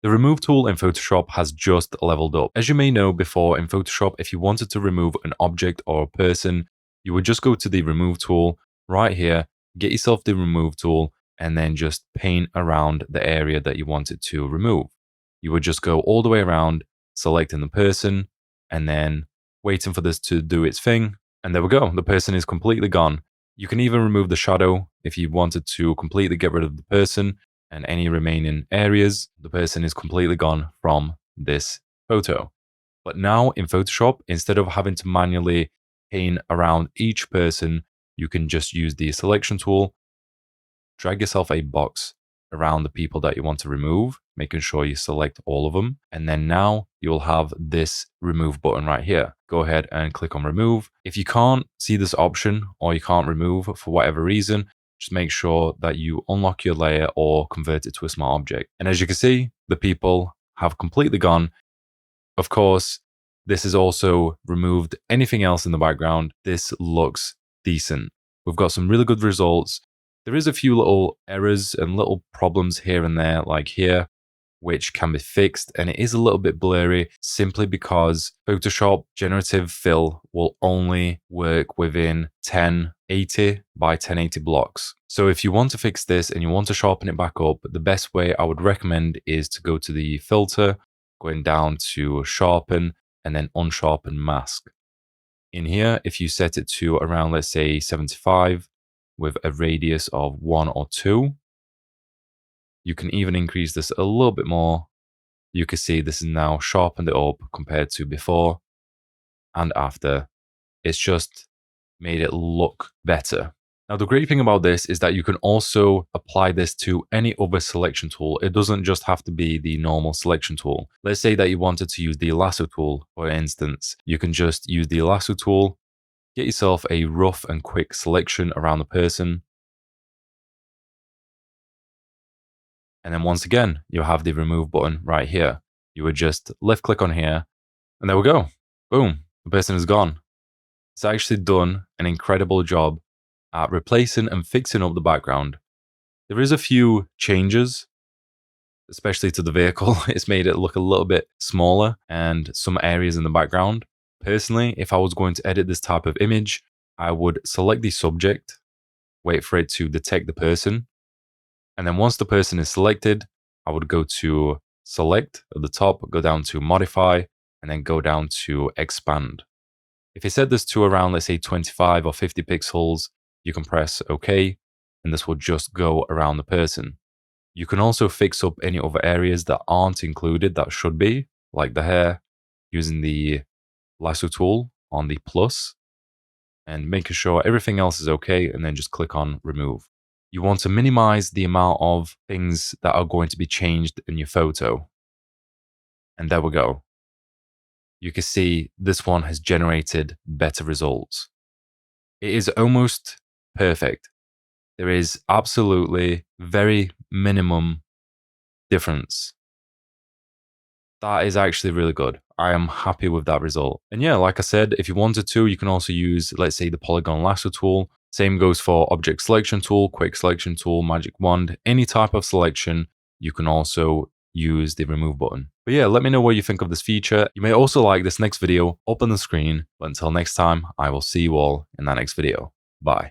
The remove tool in Photoshop has just leveled up. As you may know before in Photoshop, if you wanted to remove an object or a person, you would just go to the remove tool right here, get yourself the remove tool, and then just paint around the area that you wanted to remove. You would just go all the way around, selecting the person, and then waiting for this to do its thing. And there we go. The person is completely gone. You can even remove the shadow if you wanted to completely get rid of the person and any remaining areas. The person is completely gone from this photo. But now in Photoshop, instead of having to manually paint around each person, you can just use the selection tool, drag yourself a box around the people that you want to remove, making sure you select all of them. And then now you'll have this remove button right here. Go ahead and click on remove. If you can't see this option or you can't remove for whatever reason, just make sure that you unlock your layer or convert it to a smart object. And as you can see, the people have completely gone. Of course, this has also removed anything else in the background. This looks decent. We've got some really good results. There is a few little errors and little problems here and there, like here, which can be fixed. And it is a little bit blurry simply because Photoshop generative fill will only work within 1080 by 1080 blocks. So if you want to fix this and you want to sharpen it back up, the best way I would recommend is to go to the filter, going down to sharpen and then unsharpen mask. In here, if you set it to around, let's say 75 with a radius of 1 or 2, you can even increase this a little bit more. You can see this is now sharpened it up compared to before and after. It's just made it look better. Now, the great thing about this is that you can also apply this to any other selection tool. It doesn't just have to be the normal selection tool. Let's say that you wanted to use the lasso tool, for instance. You can just use the lasso tool, get yourself a rough and quick selection around the person. And then once again, you'll have the remove button right here. You would just left click on here and there we go. Boom, the person is gone. It's actually done an incredible job at replacing and fixing up the background. There is a few changes, especially to the vehicle. It's made it look a little bit smaller and some areas in the background. Personally, if I was going to edit this type of image, I would select the subject, wait for it to detect the person. And then once the person is selected, I would go to select at the top, go down to modify, and then go down to expand. If you set this to around, let's say 25 or 50 pixels, you can press OK, and this will just go around the person. You can also fix up any other areas that aren't included that should be, like the hair, using the lasso tool on the plus, and making sure everything else is okay, and then just click on remove. You want to minimize the amount of things that are going to be changed in your photo. And there we go. You can see this one has generated better results. It is almost perfect. There is absolutely very minimum difference. That is actually really good. I am happy with that result. And yeah, like I said, if you wanted to, you can also use, let's say, the polygon lasso tool. Same goes for object selection tool, quick selection tool, magic wand, any type of selection. You can also use the remove button. But yeah, let me know what you think of this feature. You may also like this next video up on the screen. But until next time, I will see you all in that next video. Bye.